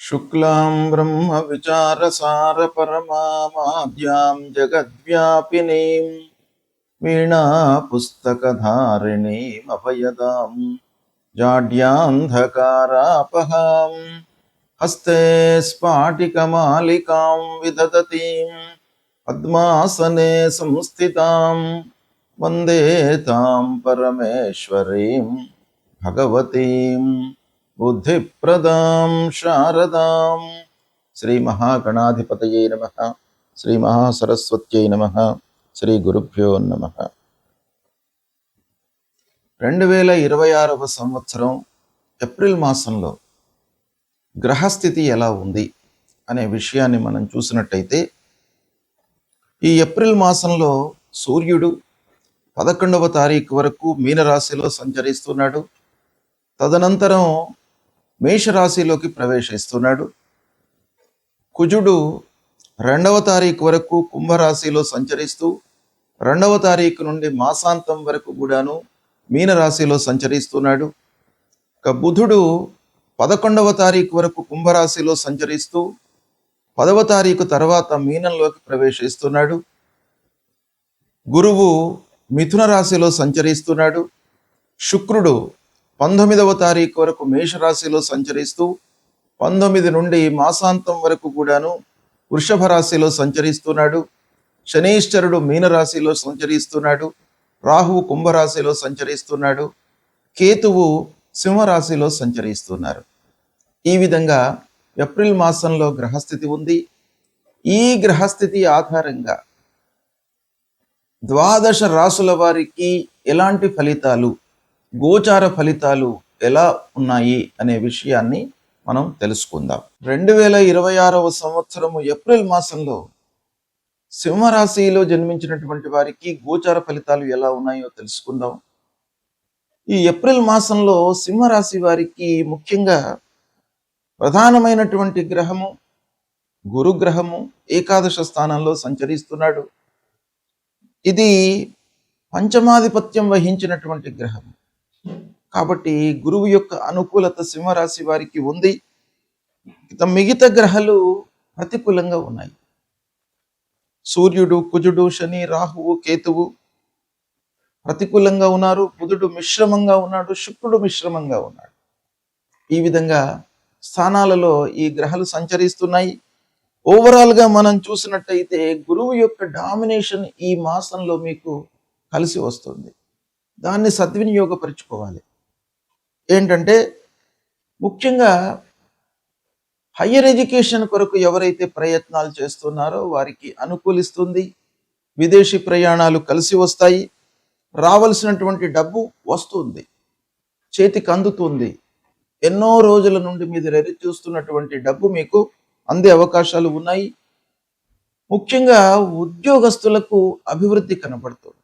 शुक्लां ब्रह्मविचारसारपरमामाद्यां जगद्व्यापिनीं वीणापुस्तकधारिणीमभयदां जाड्यान्धकारापहां हस्ते स्फाटिकमालिकां विदधतीं पद्मासने संस्थितां वन्दे तां परमेश्वरीं भगवतीं बुद्धिप्रदां शारदां। శ్రీ మహాగణాధిపతయే నమః. శ్రీ మహాసరస్వత్యై నమః. శ్రీ గురుభ్యో నమః. 2026వ సంవత్సరం ఏప్రిల్ మాసంలో గ్రహస్థితి ఎలా ఉంది అనే విషయాన్ని మనం చూసినట్టయితే, ఈ ఏప్రిల్ మాసంలో సూర్యుడు 11వ తారీఖు వరకు మీనరాశిలో సంచరిస్తున్నాడు. తదనంతరం మేషరాశిలోకి ప్రవేశిస్తున్నాడు. కుజుడు 2వ తారీఖు వరకు కుంభరాశిలో సంచరిస్తూ 2వ తారీఖు నుండి మాసాంతం వరకు కూడాను మీనరాశిలో సంచరిస్తున్నాడు. ఇక బుధుడు 11వ తారీఖు వరకు కుంభరాశిలో సంచరిస్తూ 10వ తారీఖు తర్వాత మీనంలోకి ప్రవేశిస్తున్నాడు. గురువు మిథున రాశిలో సంచరిస్తున్నాడు. శుక్రుడు 19వ తారీఖు వరకు మేషరాశిలో సంచరిస్తూ 19 నుండి మాసాంతం వరకు కూడాను వృషభ రాశిలో సంచరిస్తున్నాడు. శనీశ్వరుడు మీనరాశిలో సంచరిస్తున్నాడు. రాహువు కుంభరాశిలో సంచరిస్తున్నాడు. కేతువు సింహరాశిలో సంచరిస్తున్నారు. ఈ విధంగా ఏప్రిల్ మాసంలో గ్రహస్థితి ఉంది. ఈ గ్రహస్థితి ఆధారంగా 12 రాసుల వారికి ఎలాంటి ఫలితాలు, గోచార ఫలితాలు ఎలా ఉన్నాయి అనే విషయాన్ని మనం తెలుసుకుందాం. 2026వ సంవత్సరము ఏప్రిల్ మాసంలో సింహరాశిలో జన్మించినటువంటి వారికి గోచార ఫలితాలు ఎలా ఉన్నాయో తెలుసుకుందాం. ఈ ఏప్రిల్ మాసంలో సింహరాశి వారికి ముఖ్యంగా ప్రధానమైనటువంటి గ్రహము గురుగ్రహము ఏకాదశ స్థానంలో సంచరిస్తున్నాడు. ఇది పంచమాధిపత్యం వహించినటువంటి గ్రహం కాబట్టి గురువు యొక్క అనుకూలత సింహరాశి వారికి ఉంది. మిగతా గ్రహాలు ప్రతికూలంగా ఉన్నాయి. సూర్యుడు, కుజుడు, శని, రాహువు, కేతువు ప్రతికూలంగా ఉన్నారు. బుధుడు మిశ్రమంగా ఉన్నాడు. శుక్రుడు మిశ్రమంగా ఉన్నాడు. ఈ విధంగా స్థానాలలో ఈ గ్రహాలు సంచరిస్తున్నాయి. ఓవరాల్గా మనం చూసినట్టయితే గురువు యొక్క డామినేషన్ ఈ మాసంలో మీకు కలిసి వస్తుంది. దాన్ని సద్వినియోగపరుచుకోవాలి. ఏంటంటే ముఖ్యంగా హయ్యర్ ఎడ్యుకేషన్ కొరకు ఎవరైతే ప్రయత్నాలు చేస్తున్నారో వారికి అనుకూలిస్తుంది. విదేశీ ప్రయాణాలు కలిసి వస్తాయి. రావాల్సినటువంటి డబ్బు వస్తుంది, చేతికి అందుతుంది. ఎన్నో రోజుల నుండి మీరు ఎదురు చూస్తున్నటువంటి డబ్బు మీకు అందే అవకాశాలు ఉన్నాయి. ముఖ్యంగా ఉద్యోగస్తులకు అభివృద్ధి కనబడుతుంది.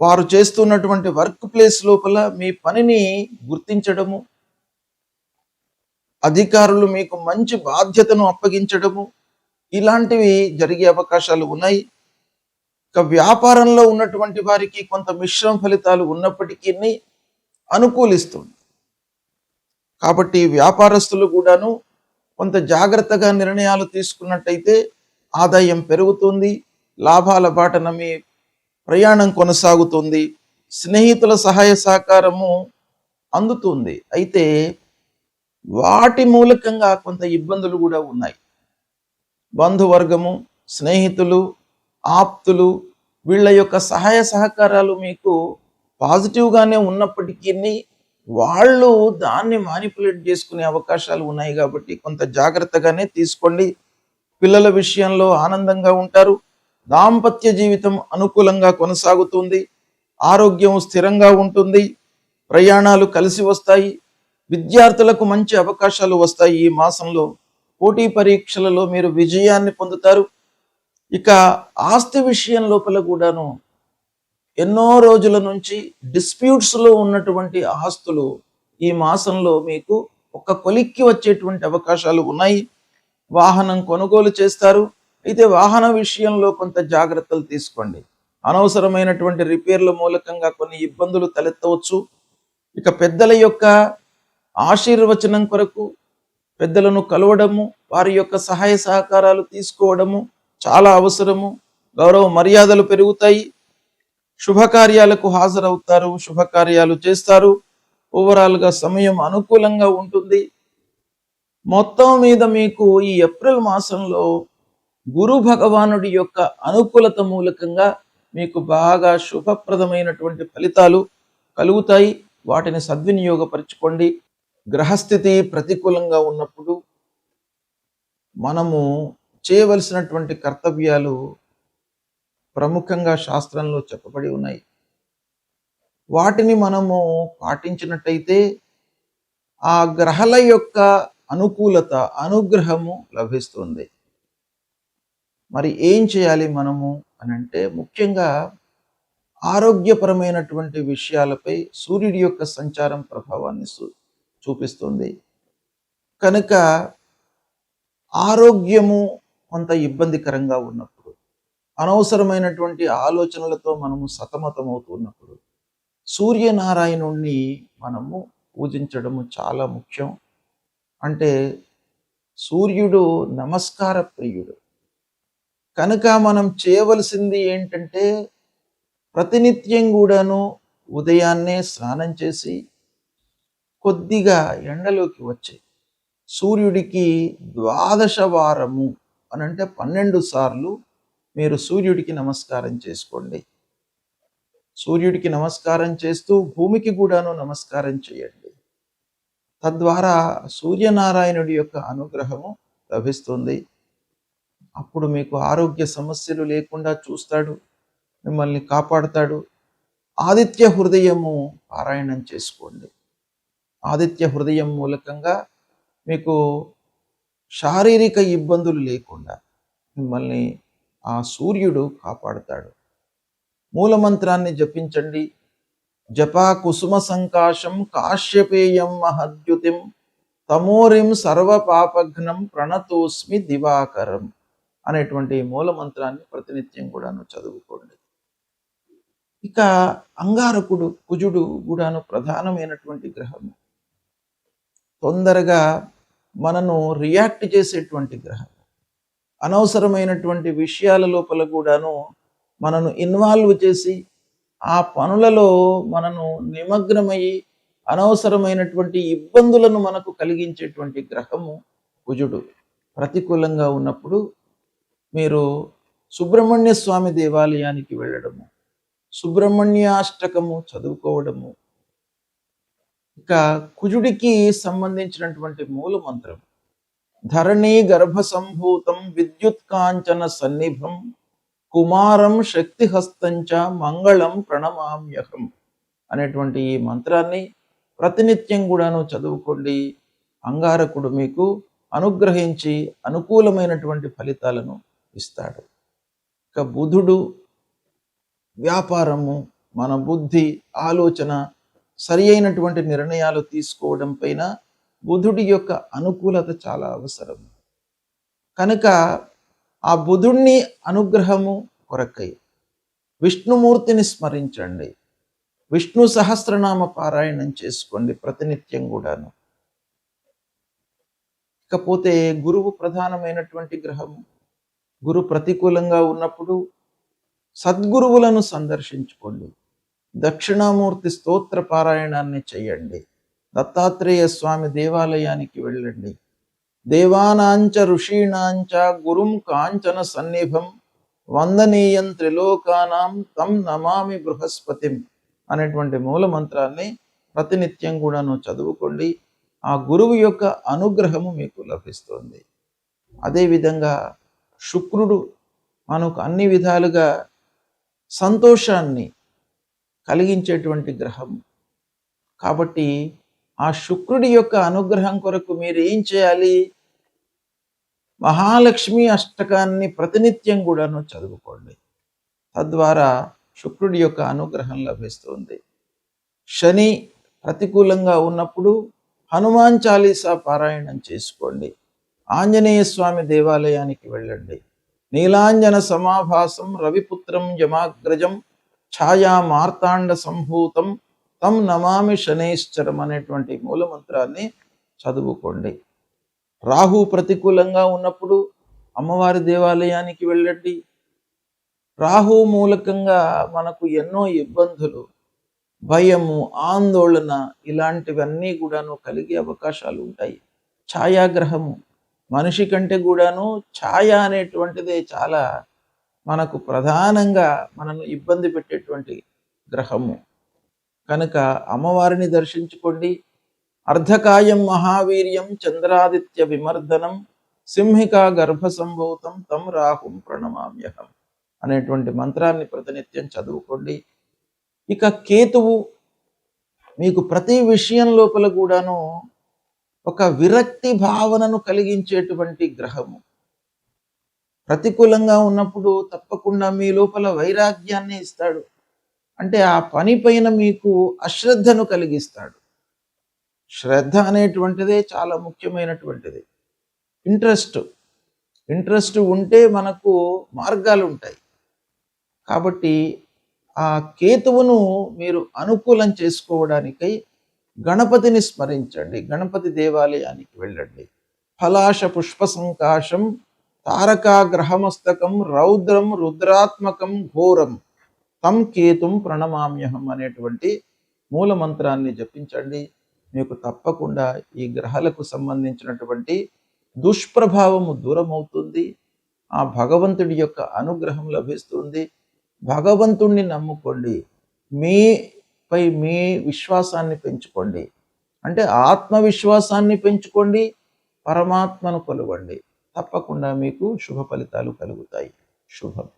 వారు చేస్తున్నటువంటి వర్క్ ప్లేస్ లోపల మీ పనిని గుర్తించడము, అధికారులు మీకు మంచి బాధ్యతను అప్పగించడము, ఇలాంటివి జరిగే అవకాశాలు ఉన్నాయి. ఇక వ్యాపారంలో ఉన్నటువంటి వారికి కొంత మిశ్రమ ఫలితాలు ఉన్నప్పటికీ అనుకూలిస్తుంది. కాబట్టి వ్యాపారస్తులు కూడాను కొంత జాగ్రత్తగా నిర్ణయాలు తీసుకున్నట్టయితే ఆదాయం పెరుగుతుంది. లాభాల బాటన మీ ప్రయాణం కొనసాగుతుంది. స్నేహితుల సహాయ సహకారము అందుతుంది. అయితే వాటి మూలకంగా కొంత ఇబ్బందులు కూడా ఉన్నాయి. బంధువర్గము, స్నేహితులు, ఆప్తులు వీళ్ళ యొక్క సహాయ సహకారాలు మీకు పాజిటివ్గానే ఉన్నప్పటికీ వాళ్ళు దాన్ని మానిపులేట్ చేసుకునే అవకాశాలు ఉన్నాయి. కాబట్టి కొంత జాగ్రత్తగానే తీసుకోండి. పిల్లల విషయంలో ఆనందంగా ఉంటారు. దాంపత్య జీవితం అనుకూలంగా కొనసాగుతుంది. ఆరోగ్యం స్థిరంగా ఉంటుంది. ప్రయాణాలు కలిసి వస్తాయి. విద్యార్థులకు మంచి అవకాశాలు వస్తాయి. ఈ మాసంలో పోటీ పరీక్షలలో మీరు విజయాన్ని పొందుతారు. ఇక ఆస్తి విషయం లోపల కూడాను ఎన్నో రోజుల నుంచి డిస్ప్యూట్స్లో ఉన్నటువంటి ఆస్తులు ఈ మాసంలో మీకు ఒక కొలిక్కి వచ్చేటువంటి అవకాశాలు ఉన్నాయి. వాహనం కొనుగోలు చేస్తారు. అయితే వాహన విషయంలో కొంత జాగ్రత్తలు తీసుకోండి. అనవసరమైనటువంటి రిపేర్ల మూలకంగా కొన్ని ఇబ్బందులు తలెత్తవచ్చు. ఇక పెద్దల యొక్క ఆశీర్వచనం కొరకు పెద్దలను కలవడము, వారి యొక్క సహాయ సహకారాలు తీసుకోవడము చాలా అవసరము. గౌరవ మర్యాదలు పెరుగుతాయి. శుభకార్యాలకు హాజరవుతారు, శుభకార్యాలు చేస్తారు. ఓవరాల్గా సమయం అనుకూలంగా ఉంటుంది. మొత్తం మీద మీకు ఈ ఏప్రిల్ మాసంలో గురు భగవానుడి యొక్క అనుకూలత మూలకంగా మీకు బాగా శుభప్రదమైనటువంటి ఫలితాలు కలుగుతాయి. వాటిని సద్వినియోగపరచుకోండి. గ్రహస్థితి ప్రతికూలంగా ఉన్నప్పుడు మనము చేయవలసినటువంటి కర్తవ్యాలు ప్రముఖంగా శాస్త్రంలో చెప్పబడి ఉన్నాయి. వాటిని మనము పాటించినట్టయితే ఆ గ్రహాల యొక్క అనుకూలత, అనుగ్రహము లభిస్తుంది. మరి ఏం చేయాలి మనము అని అంటే, ముఖ్యంగా ఆరోగ్యపరమైనటువంటి విషయాలపై సూర్యుడి యొక్క సంచారం ప్రభావాన్ని చూపిస్తుంది. కనుక ఆరోగ్యము కొంత ఇబ్బందికరంగా ఉన్నప్పుడు, అనవసరమైనటువంటి ఆలోచనలతో మనము సతమతమవుతున్నప్పుడు సూర్యనారాయణుణ్ణి మనము పూజించడము చాలా ముఖ్యం. అంటే సూర్యుడు నమస్కార ప్రియుడు. కనుక మనం చేయవలసింది ఏంటంటే, ప్రతినిత్యం కూడాను ఉదయాన్నే స్నానం చేసి కొద్దిగా ఎండలోకి వచ్చి సూర్యుడికి 12 వారము అనంటే 12 సార్లు మీరు సూర్యుడికి నమస్కారం చేసుకోండి. సూర్యుడికి నమస్కారం చేస్తూ భూమికి కూడాను నమస్కారం చేయండి. తద్వారా సూర్యనారాయణుడి యొక్క అనుగ్రహము లభిస్తుంది. అప్పుడు మీకు ఆరోగ్య సమస్యలు లేకుండా చూస్తాడు, మిమ్మల్ని కాపాడుతాడు. ఆదిత్య హృదయము పారాయణం చేసుకోండి. ఆదిత్య హృదయం మూలకంగా మీకు శారీరక ఇబ్బందులు లేకుండా మిమ్మల్ని ఆ సూర్యుడు కాపాడుతాడు. మూలమంత్రాన్ని జపించండి. జపా కుసుమ సంకాశం కాశ్యపేయం మహద్యుతిం తమోరిం సర్వపాపఘ్నం ప్రణతోస్మి దివాకరం అనేటువంటి మూలమంత్రాన్ని ప్రతినిత్యం కూడాను చదువుకోండి. ఇక అంగారకుడు, కుజుడు కూడాను ప్రధానమైనటువంటి గ్రహము. తొందరగా మనను రియాక్ట్ చేసేటువంటి గ్రహం. అనవసరమైనటువంటి విషయాల లోపల కూడాను మనను ఇన్వాల్వ్ చేసి ఆ పనులలో మనను నిమగ్నమయ్యి అనవసరమైనటువంటి ఇబ్బందులను మనకు కలిగించేటువంటి గ్రహము కుజుడు. ప్రతికూలంగా ఉన్నప్పుడు మీరు సుబ్రహ్మణ్య స్వామి దేవాలయానికి వెళ్ళడము, సుబ్రహ్మణ్యాష్టకము చదువుకోవడము. ఇక కుజుడికి సంబంధించినటువంటి మూల మంత్రం ధరణి గర్భ సంభూతం విద్యుత్ కాంచన సన్నిభం కుమారం శక్తిహస్తంచ మంగళం ప్రణమామ్యహం అనేటువంటి ఈ మంత్రాన్ని ప్రతినిత్యం కూడాను చదువుకోండి. అంగారకుడు మీకు అనుగ్రహించి అనుకూలమైనటువంటి ఫలితాలను ఇస్తాడు. ఇక బుధుడు వ్యాపారము, మన బుద్ధి, ఆలోచన, సరి అయినటువంటి నిర్ణయాలు తీసుకోవడం పైన బుధుడి యొక్క అనుకూలత చాలా అవసరం. కనుక ఆ బుధుడిని అనుగ్రహము కొరకై విష్ణుమూర్తిని స్మరించండి. విష్ణు సహస్రనామ పారాయణం చేసుకోండి ప్రతినిత్యం కూడాను. ఇకపోతే గురువు ప్రధానమైనటువంటి గ్రహము. గురు ప్రతికూలంగా ఉన్నప్పుడు సద్గురువులను సందర్శించుకోండి. దక్షిణామూర్తి స్తోత్ర పారాయణాన్ని చేయండి. దత్తాత్రేయ స్వామి దేవాలయానికి వెళ్ళండి. దేవానాంచ ఋషీణాంచ గురుం కాంచన సన్నిభం వందనీయం త్రిలోకానాం తం నమామి బృహస్పతిం అనేటువంటి మూల మంత్రాన్ని ప్రతినిత్యం కూడాను చదువుకోండి. ఆ గురువు యొక్క అనుగ్రహము మీకు లభిస్తుంది. అదేవిధంగా శుక్రుడు మనకు అన్ని విధాలుగా సంతోషాన్ని కలిగించేటువంటి గ్రహం. కాబట్టి ఆ శుక్రుడి యొక్క అనుగ్రహం కొరకు మీరు ఏం చేయాలి? మహాలక్ష్మి అష్టకాన్ని ప్రతినిత్యం కూడాను చదువుకోండి. తద్వారా శుక్రుడి యొక్క అనుగ్రహం లభిస్తుంది. శని ప్రతికూలంగా ఉన్నప్పుడు హనుమాన్ చాలీసా పారాయణం చేసుకోండి. ఆంజనేయ స్వామి దేవాలయానికి వెళ్ళండి. నీలాంజన సమాభాసం రవిపుత్రం యమాగ్రజం ఛాయా మార్తాండ సంభూతం తం నమామి శనైశ్చరం అనేటువంటి మూలమంత్రాన్ని చదువుకోండి. రాహు ప్రతికూలంగా ఉన్నప్పుడు అమ్మవారి దేవాలయానికి వెళ్ళండి. రాహు మూలకంగా మనకు ఎన్నో ఇబ్బందులు, భయము, ఆందోళన ఇలాంటివన్నీ కూడాను కలిగే అవకాశాలు ఉంటాయి. ఛాయాగ్రహము మనిషి కంటే కూడాను ఛాయ అనేటువంటిదే చాలా మనకు ప్రధానంగా మనను ఇబ్బంది పెట్టేటువంటి గ్రహము. కనుక అమ్మవారిని దర్శించుకోండి. అర్ధకాయం మహావీర్యం చంద్రాదిత్య విమర్దనం సింహికా గర్భ సంభూతం తం రాహుం ప్రణమామ్యహం అనేటువంటి మంత్రాన్ని ప్రతినిత్యం చదువుకోండి. ఇక కేతువు మీకు ప్రతి విషయం లోపల కూడాను ఒక విరక్తి భావనను కలిగించేటువంటి గ్రహము. ప్రతికూలంగా ఉన్నప్పుడు తప్పకుండా మీ లోపల వైరాగ్యాన్ని ఇస్తాడు. అంటే ఆ పని పైన మీకు అశ్రద్ధను కలిగిస్తాడు. శ్రద్ధ అనేటువంటిదే చాలా ముఖ్యమైనటువంటిది. ఇంట్రెస్ట్ ఉంటే మనకు మార్గాలు ఉంటాయి. కాబట్టి ఆ కేతువును మీరు అనుకూలం చేసుకోవడానికై గణపతిని స్మరించండి. గణపతి దేవాలయానికి వెళ్ళండి. ఫలాశ పుష్ప సంకాశం తారకాగ్రహమస్తకం రౌద్రం రుద్రాత్మకం ఘోరం తం కేతుం ప్రణమామ్యహం అనేటువంటి మూల మంత్రాన్ని జపించండి. మీకు తప్పకుండా ఈ గ్రహాలకు సంబంధించినటువంటి దుష్ప్రభావము దూరమవుతుంది. ఆ భగవంతుడి యొక్క అనుగ్రహం లభిస్తుంది. భగవంతుణ్ణి నమ్ముకోండి. మీపై మీ విశ్వాసాన్ని పెంచుకోండి. అంటే ఆత్మవిశ్వాసాన్ని పెంచుకోండి, పరమాత్మను కొలవండి. తప్పకుండా మీకు శుభ ఫలితాలు కలుగుతాయి. శుభం.